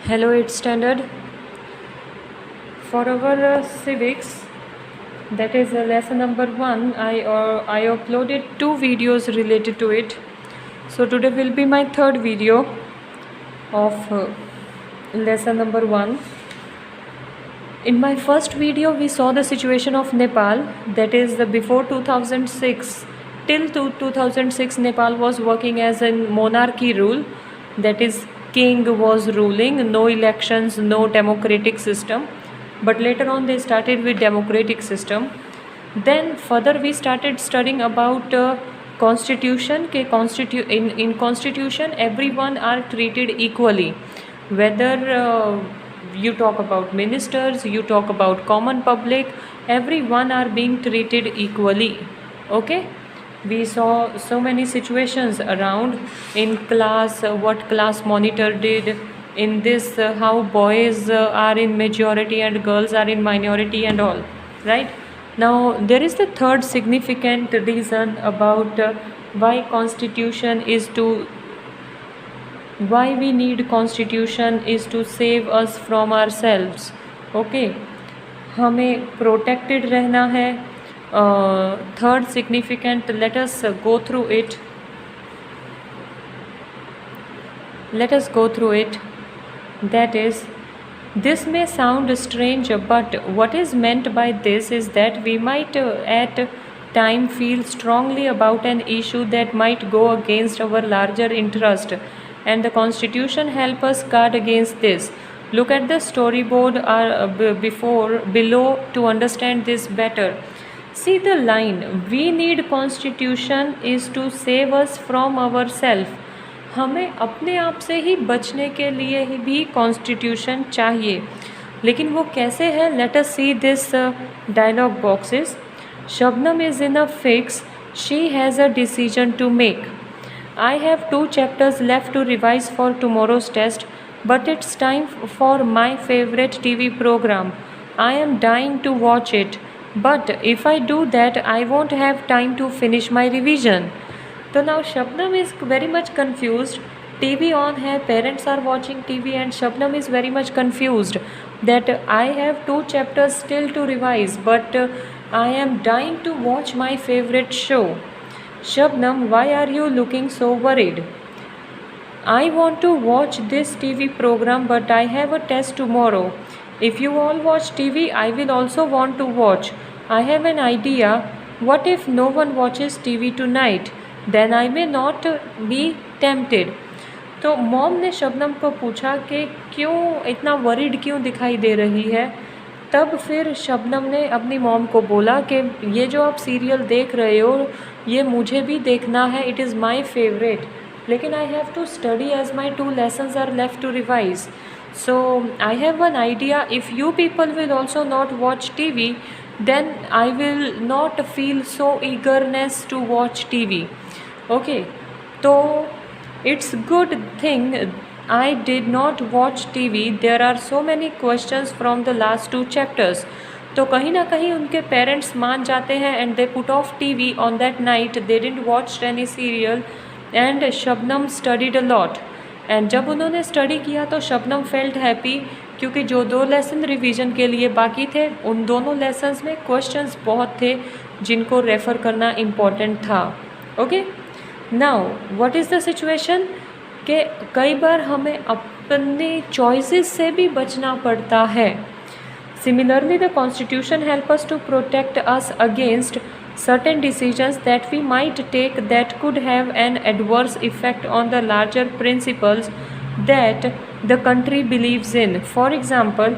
Hello, 8th standard. For our civics, that is lesson number 1, I uploaded 2 videos related to it. So today will be my third video of lesson number 1. In my first video, we saw the situation of Nepal, that is before 2006. Till 2006, Nepal was working as a monarchy rule, that is king was ruling, no elections, no democratic system. But later on they started with democratic system. Then further we started studying about constitution. In constitution everyone are treated equally, whether you talk about ministers, you talk about common public, everyone are being treated equally. Okay, we saw so many situations around in class, what class monitor did in this, how boys are in majority and girls are in minority and all, right? Now there is the third significant reason about why we need constitution is to save us from ourselves. Okay, हमें protected रहना है. Third significant, let us go through it. That is, this may sound strange, but what is meant by this is that we might at time feel strongly about an issue that might go against our larger interest, and the constitution help us guard against this. Look at the storyboard below to understand this better. See the line, we need constitution is to save us from ourselves. हमें अपने आप से ही बचने के लिए ही भी constitution चाहिए, लेकिन वो कैसे है? Let us see this dialog boxes. Shabnam is in a fix, she has a decision to make. I have 2 chapters left to revise for tomorrow's test, but it's time for my favorite TV program. I am dying to watch it, but if I do that, I won't have time to finish my revision. So now Shabnam is very much confused. TV on hai, parents are watching TV, and Shabnam is very much confused that I have 2 chapters still to revise, but I am dying to watch my favorite show. Shabnam, why are you looking so worried? I want to watch this TV program, but I have a test tomorrow. If you all watch TV, I will also want to watch. I have an idea. What if no one watches TV tonight? Then I may not be tempted. तो mom ने शबनम को पूछा कि क्यों इतना worried क्यों दिखाई दे रही है. तब फिर शबनम ने अपनी मॉम को बोला कि ये जो आप सीरियल देख रहे हो ये मुझे भी देखना है, इट इज़ माई फेवरेट, लेकिन I have to study as my 2 lessons are left to revise. So I have one idea, if you people will also not watch TV, then I will not feel so eagerness to watch TV. Okay, so it's good thing I did not watch TV. There are so many questions from the last 2 chapters. तो कहीं ना कहीं उनके parents मान जाते हैं and they put off TV on that night. They didn't watch any serial and Shabnam studied a lot. And जब उन्होंने स्टडी किया तो शबनम फेल्ट हैप्पी, क्योंकि जो 2 लेसन रिवीजन के लिए बाकी थे उन दोनों लेसन्स में क्वेश्चंस बहुत थे जिनको रेफ़र करना इम्पॉर्टेंट था. Okay, now what is the situation कि कई बार हमें अपने चॉइसेस से भी बचना पड़ता है. Similarly, the Constitution helps us to protect us against certain decisions that we might take that could have an adverse effect on the larger principles that the country believes in. For example,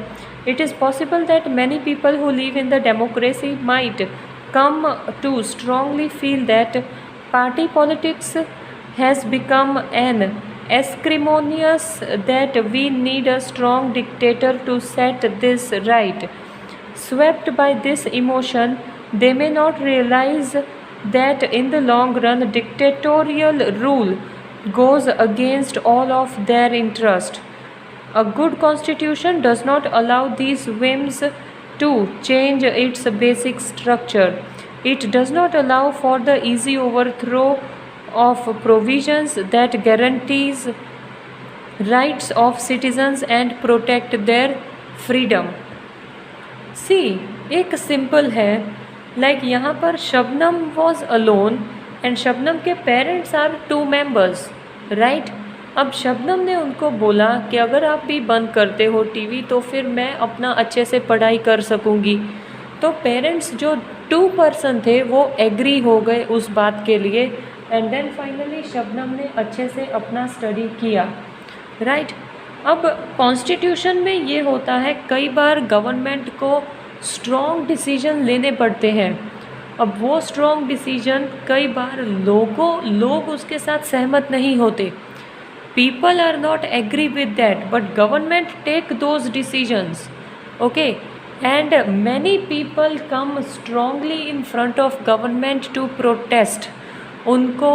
it is possible that many people who live in the democracy might come to strongly feel that party politics has become an acrimonious, that we need a strong dictator to set this right. Swept by this emotion, they may not realize that in the long run, dictatorial rule goes against all of their interest. A good constitution does not allow these whims to change its basic structure. It does not allow for the easy overthrow of provisions that guarantees rights of citizens and protect their freedom. सी एक simple है, like यहाँ पर Shabnam was alone and Shabnam के parents are 2 members, right. अब शबनम ने उनको बोला कि अगर आप भी बंद करते हो टीवी तो फिर मैं अपना अच्छे से पढ़ाई कर सकूँगी। तो पेरेंट्स जो 2 पर्सन थे वो एग्री हो गए उस बात के लिए, एंड देन फाइनली शबनम ने अच्छे से अपना स्टडी किया, राइट। अब कॉन्स्टिट्यूशन में ये होता है कई बार गवर्नमेंट को स्ट्रॉन्ग डिसीजन लेने पड़ते हैं। अब वो स्ट्रॉन्ग डिसीजन कई बार लोग उसके साथ सहमत नहीं होते, people are not agree with that, but government take those decisions, okay, and many people come strongly in front of government to protest. उनको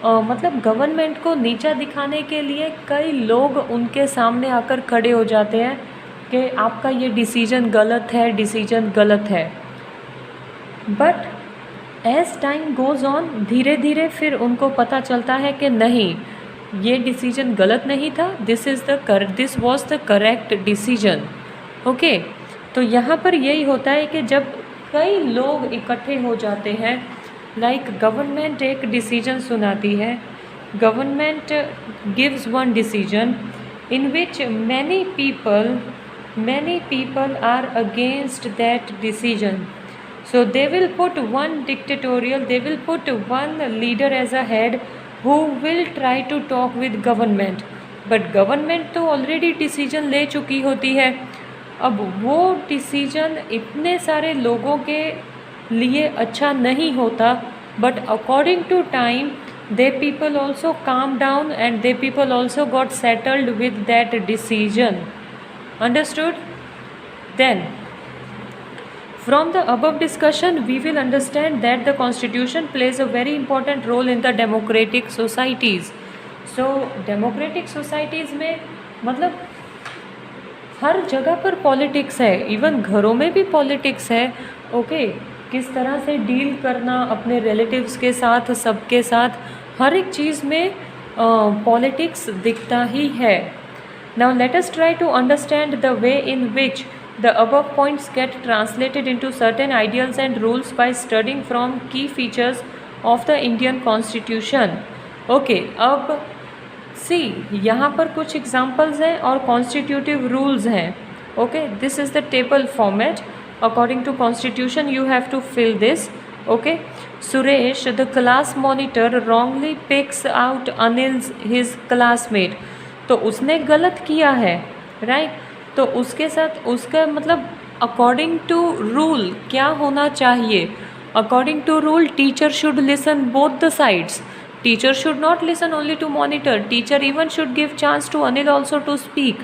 मतलब गवर्नमेंट को नीचा दिखाने के लिए कई लोग उनके सामने आकर खड़े हो जाते हैं कि आपका ये डिसीजन गलत है। But as time goes on, धीरे धीरे फिर उनको पता चलता है कि नहीं, ये डिसीजन गलत नहीं था, this was the correct decision, okay. तो यहाँ पर यही होता है कि जब कई लोग इकट्ठे हो जाते हैं, लाइक गवर्नमेंट एक डिसीजन सुनाती है, government gives one decision in which many people are against that decision, so they will put one dictatorial, they will put one leader as a head who will try to talk with government, but government तो already decision ले चुकी होती है। अब वो decision इतने सारे लोगों के लिए अच्छा नहीं होता, but according to time they people also calm down and they people also got settled with that decision, understood? Then from the above discussion we will understand that the constitution plays a very important role in the democratic societies. So democratic societies में मतलब हर जगह पर politics है, even घरों में भी politics है, okay. किस तरह से डील करना अपने रिलेटिव्स के साथ, सबके साथ, हर एक चीज़ में पॉलिटिक्स दिखता ही है। Now let us try to understand the way in which the above points get translated into certain ideals and rules by studying from key features of the Indian Constitution. Okay, अब see यहाँ पर कुछ examples हैं और constitutive rules हैं, okay, this is the table format. According to Constitution you have to fill this, okay. Suresh, the class monitor, wrongly picks out Anil's his classmate, तो उसने गलत किया है, right? तो उसके साथ उसका मतलब अकॉर्डिंग टू रूल क्या होना चाहिए? According to rule teacher should listen both the sides, teacher should not listen only to monitor, teacher even should give chance to Anil also to speak.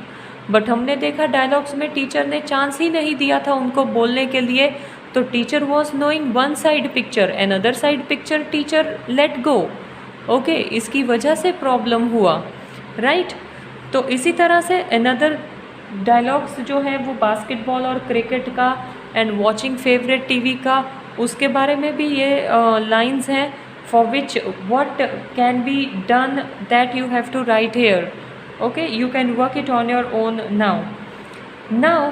But हमने देखा डायलॉग्स में टीचर ने chance ही नहीं दिया था उनको बोलने के लिए, तो teacher was knowing one side picture, another side picture teacher let go, okay. इसकी वजह से प्रॉब्लम हुआ, राइट। तो इसी तरह से अनदर डायलॉग्स जो है वो बास्केटबॉल और क्रिकेट का एंड वॉचिंग फेवरेट टीवी का, उसके बारे में भी ये लाइंस हैं, for which what can be done that you have to write here, okay, you can work it on your own now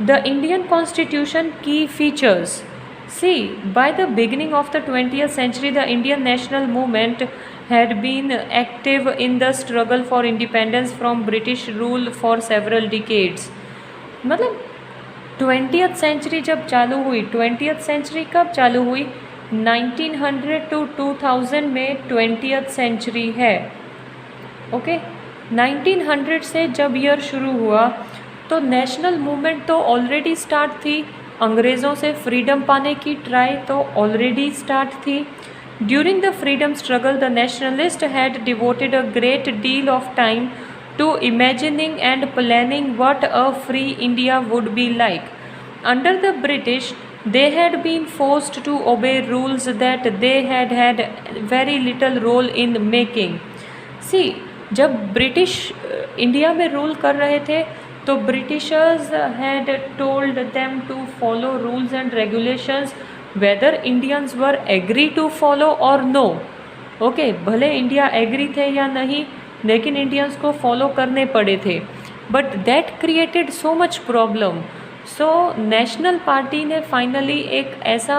the Indian constitution की features. See, by the beginning of the 20th century, the Indian national movement had been active in the struggle for independence from British rule for several decades. मतलब 20th century जब चालू हुई, 20th century कब चालू हुई? 1900 to 2000 में 20th century है, okay. 1900 से जब ईयर शुरू हुआ तो नेशनल मूवमेंट तो ऑलरेडी स्टार्ट थी, अंग्रेज़ों से फ्रीडम पाने की ट्राई तो ऑलरेडी स्टार्ट थी। During the freedom struggle the nationalist had devoted a great deal of time to imagining and planning what a free India would be like. Under the British they had been forced to obey rules that they had had very little role in making. See, जब British India में rule कर रहे थे तो Britishers had told them to follow rules and regulations whether Indians were agree to follow और no, okay. भले India agree थे या नहीं, लेकिन इंडियंस को फॉलो करने पड़े थे, but that created so much problem. So national party ने फाइनली एक ऐसा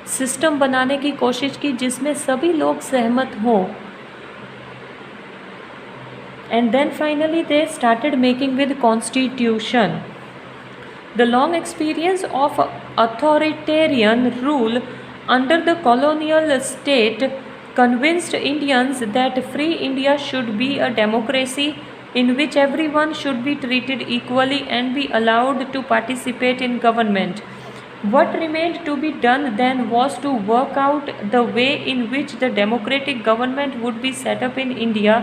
सिस्टम बनाने की कोशिश की जिसमें सभी लोग सहमत हों, and then finally they started making with constitution. The long experience of authoritarian rule under the colonial state convinced Indians that free India should be a democracy in which everyone should be treated equally and be allowed to participate in government. What remained to be done then was to work out the way in which the democratic government would be set up in India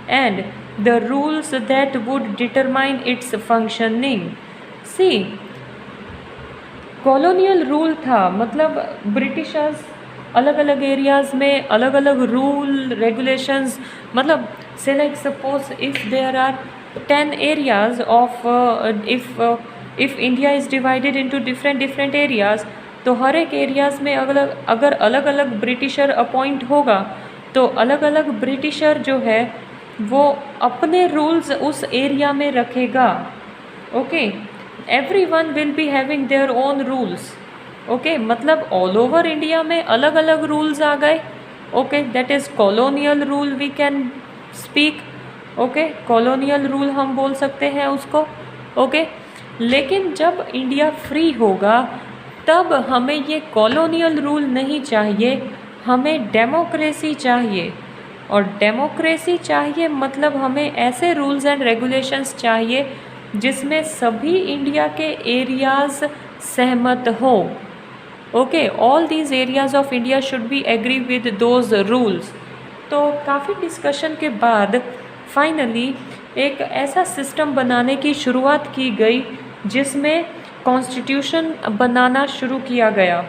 and the rules that would determine its functioning. See, colonial rule था, मतलब Britishers अलग अलग areas में अलग अलग rule regulations, मतलब से like suppose if there are 10 areas of if India is divided into different areas, तो हर एक एरियाज़ में अगर अलग अलग ब्रिटिशर अपॉइंट होगा तो अलग अलग ब्रिटिशर जो है वो अपने रूल्स उस एरिया में रखेगा। Okay, everyone will be having their own rules. Okay, मतलब ऑल ओवर इंडिया में अलग अलग रूल्स आ गए। Okay, that is colonial rule we can speak. Okay, colonial rule हम बोल सकते हैं उसको। ओके, लेकिन जब इंडिया फ्री होगा तब हमें ये कॉलोनियल रूल नहीं चाहिए, हमें डेमोक्रेसी चाहिए। और डेमोक्रेसी चाहिए मतलब हमें ऐसे रूल्स एंड रेगुलेशंस चाहिए जिसमें सभी इंडिया के एरियाज़ सहमत हो। Okay, all these areas of India should be agree with those rules. तो काफ़ी डिस्कशन के बाद फाइनली एक ऐसा सिस्टम बनाने की शुरुआत की गई जिसमें कॉन्स्टिट्यूशन बनाना शुरू किया गया।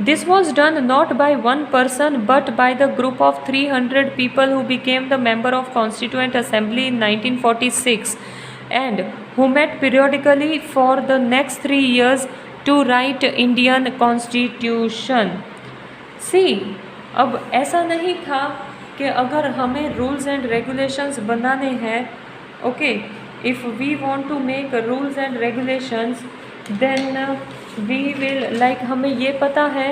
This was done not by one person but by the group of 300 people who became the member of Constituent Assembly in 1946 and who met periodically for the next 3 years to write Indian Constitution. See, अब ऐसा नहीं था कि अगर हमें rules and regulations बनाने हैं, okay, if we want to make rules and regulations then we will like, हमें ये पता है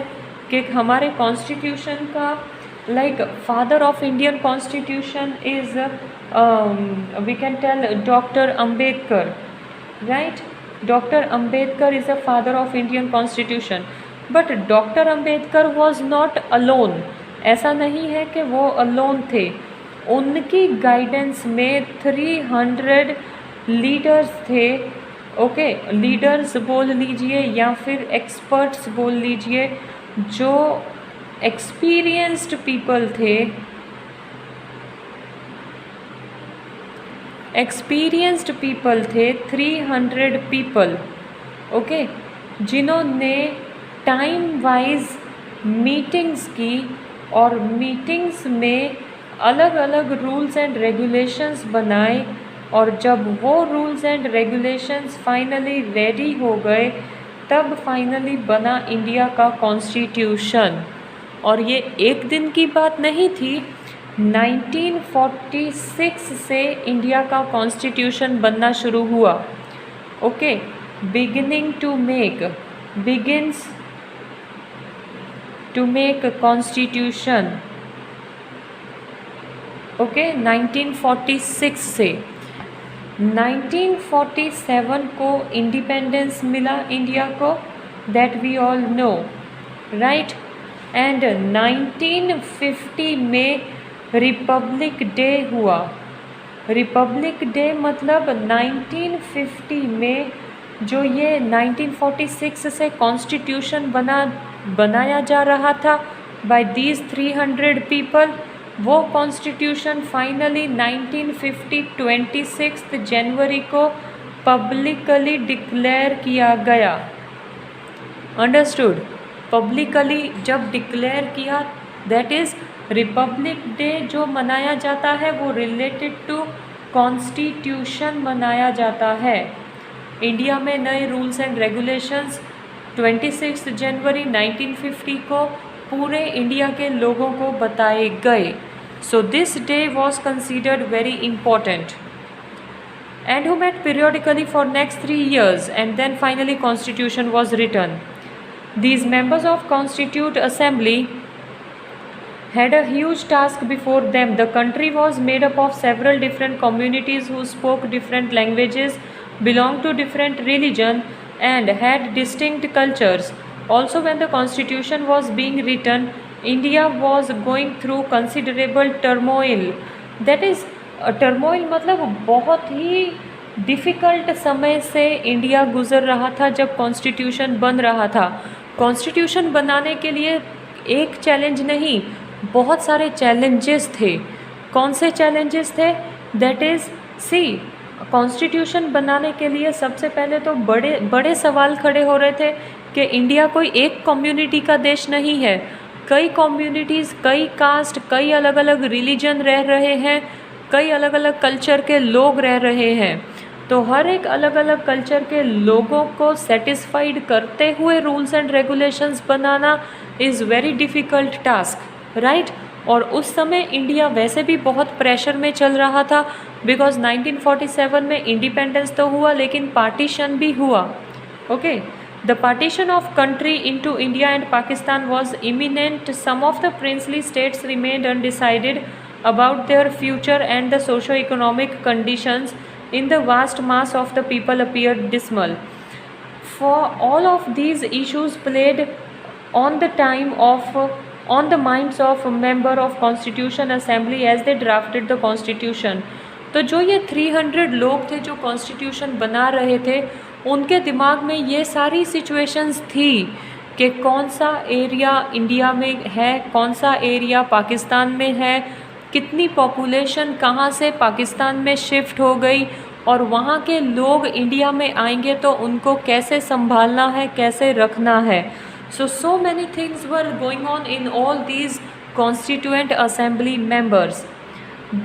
कि हमारे कॉन्स्टिट्यूशन का like father of Indian constitution is we can tell doctor Ambedkar, right? Doctor Ambedkar is a father of Indian constitution, but doctor Ambedkar was not alone. ऐसा नहीं है कि वो अलोन थे, उनकी गाइडेंस में 300 लीडर्स थे। ओके, लीडर्स बोल लीजिए या फिर एक्सपर्ट्स बोल लीजिए, जो एक्सपीरियंस्ड पीपल थे, एक्सपीरियंस्ड पीपल थे 300 पीपल। ओके, जिन्होंने टाइम वाइज मीटिंग्स की और मीटिंग्स में अलग अलग रूल्स एंड रेगुलेशंस बनाए, और जब वो rules and regulations finally ready हो गए तब फाइनली बना इंडिया का कॉन्स्टिट्यूशन। और ये एक दिन की बात नहीं थी, 1946 से इंडिया का कॉन्स्टिट्यूशन बनना शुरू हुआ। Okay, begins to make a constitution। Okay, 1946 से 1947 को इंडिपेंडेंस मिला इंडिया को, that we all know, right? And 1950 में रिपब्लिक डे हुआ। रिपब्लिक डे मतलब 1950 में जो ये 1946 से कॉन्स्टिट्यूशन बनाया जा रहा था बाय दीज 300 पीपल, वो कॉन्स्टिट्यूशन फाइनली 1950 26 जनवरी को पब्लिकली डिक्लेयर किया गया। अंडरस्टूड? पब्लिकली जब डिक्लेयर किया, दैट इज़ रिपब्लिक डे जो मनाया जाता है वो रिलेटेड टू कॉन्स्टिट्यूशन मनाया जाता है। इंडिया में नए रूल्स एंड रेगुलेशंस 26 जनवरी 1950 को पूरे इंडिया के लोगों को बताए गए। So this day was considered very important, and who met periodically for next 3 years, and then finally constitution was written. These members of Constituent Assembly had a huge task before them. The country was made up of several different communities who spoke different languages, belonged to different religion, and had distinct cultures. Also, when the constitution was being written, India was going through considerable turmoil. That is, turmoil मतलब बहुत ही difficult समय से India गुज़र रहा था जब constitution बन रहा था. कॉन्स्टिट्यूशन बनाने के लिए एक चैलेंज नहीं, बहुत सारे चैलेंजेस थे. कौन से चैलेंजेस थे? दैट इज़ सी, कॉन्स्टिट्यूशन बनाने के लिए सबसे पहले तो बड़े बड़े सवाल खड़े हो रहे थे कि इंडिया कोई एक कम्युनिटी का देश नहीं है. कई कम्युनिटीज़, कई कास्ट, कई अलग अलग रिलीजन रह रहे हैं, कई अलग अलग कल्चर के लोग रह रहे हैं. तो हर एक अलग अलग कल्चर के लोगों को सेटिस्फाइड करते हुए rules and regulations banana is very difficult task, right. और उस समय इंडिया वैसे भी बहुत प्रेशर में चल रहा था, बिकॉज 1947 में इंडिपेंडेंस तो हुआ लेकिन पार्टीशन भी हुआ. Okay, the partition of country into India and Pakistan was imminent. Some of the princely states remained undecided about their future, and the socio-economic conditions in the vast mass of the people appeared dismal. For all of these issues played on the minds of member of Constitution Assembly as they drafted the Constitution. तो जो ये 300 लोग थे जो constitution बना रहे थे, उनके दिमाग में ये सारी सिचुएशंस थी कि कौन सा एरिया इंडिया में है, कौन सा एरिया पाकिस्तान में है, कितनी पॉपुलेशन कहाँ से पाकिस्तान में शिफ्ट हो गई, और वहाँ के लोग इंडिया में आएंगे तो उनको कैसे संभालना है, कैसे रखना है. So many things were going on in all these constituent assembly members.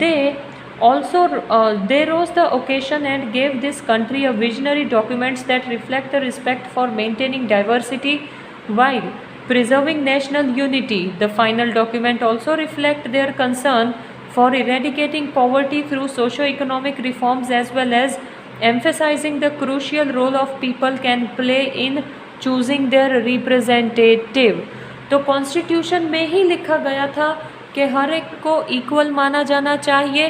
They rose the occasion and gave this country a visionary documents that reflect the respect for maintaining diversity while preserving national unity. The final document also reflect their concern for eradicating poverty through socio-economic reforms as well as emphasizing the crucial role of people can play in choosing their representative. तो constitution में ही लिखा गया था कि हर एक को equal माना जाना चाहिए,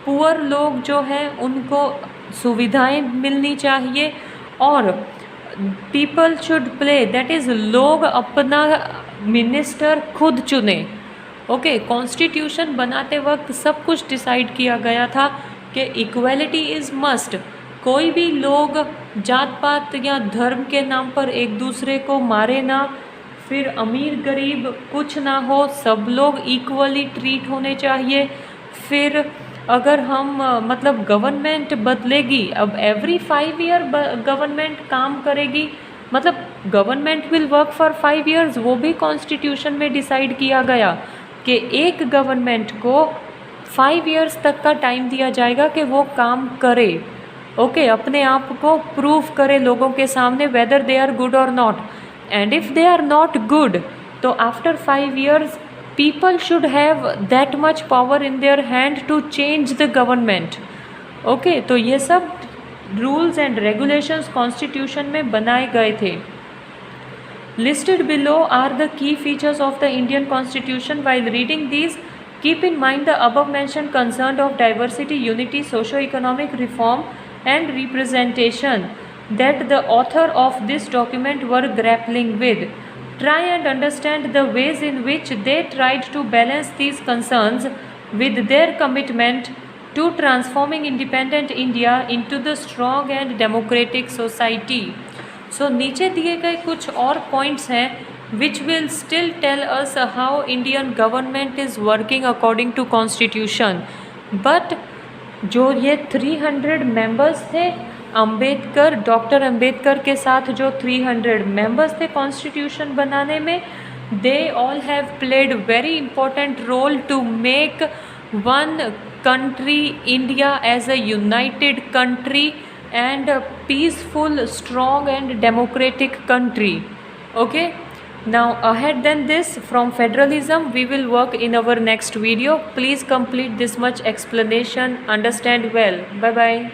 पुअर लोग जो हैं उनको सुविधाएं मिलनी चाहिए, और people should play, that is लोग अपना मिनिस्टर खुद चुने. ओके, कॉन्स्टिट्यूशन बनाते वक्त सब कुछ डिसाइड किया गया था कि इक्वलिटी इज़ मस्ट. कोई भी लोग जात पात या धर्म के नाम पर एक दूसरे को मारे ना, फिर अमीर गरीब कुछ ना हो, सब लोग इक्वली ट्रीट होने चाहिए. फिर अगर हम मतलब गवर्नमेंट बदलेगी, अब एवरी 5 ईयर गवर्नमेंट काम करेगी, मतलब government will work for 5 years, वो भी कॉन्स्टिट्यूशन में डिसाइड किया गया कि एक गवर्नमेंट को 5 ईयर्स तक का टाइम दिया जाएगा कि वो काम करे. ओके, अपने आप को प्रूव करे लोगों के सामने वेदर दे आर गुड और not, and if they are not good तो after 5 years people should have that much power in their hand to change the government. Okay, तो ये सब रूल्स एंड रेगुलेशंस कॉन्स्टिट्यूशन में बनाए गए थे. Listed below are the key features of the Indian constitution. While reading these keep in mind the above mentioned concern of diversity, unity, socio-economic reform and representation that the author of this document were grappling with. Try and understand the ways in which they tried to balance these concerns with their commitment to transforming independent India into the strong and democratic society. So नीचे दिए गए कुछ और points हैं which will still tell us how Indian government is working according to constitution. But जो ये 300 members थे, Ambedkar, doctor Ambedkar के साथ जो 300 मेंबर्स थे कॉन्स्टिट्यूशन बनाने में, they all have played very important role to make one country India as a united country and peaceful, strong and democratic country. Okay, Now ahead than this, from federalism we will work in our next video. Please complete this much explanation. Understand well. Bye bye.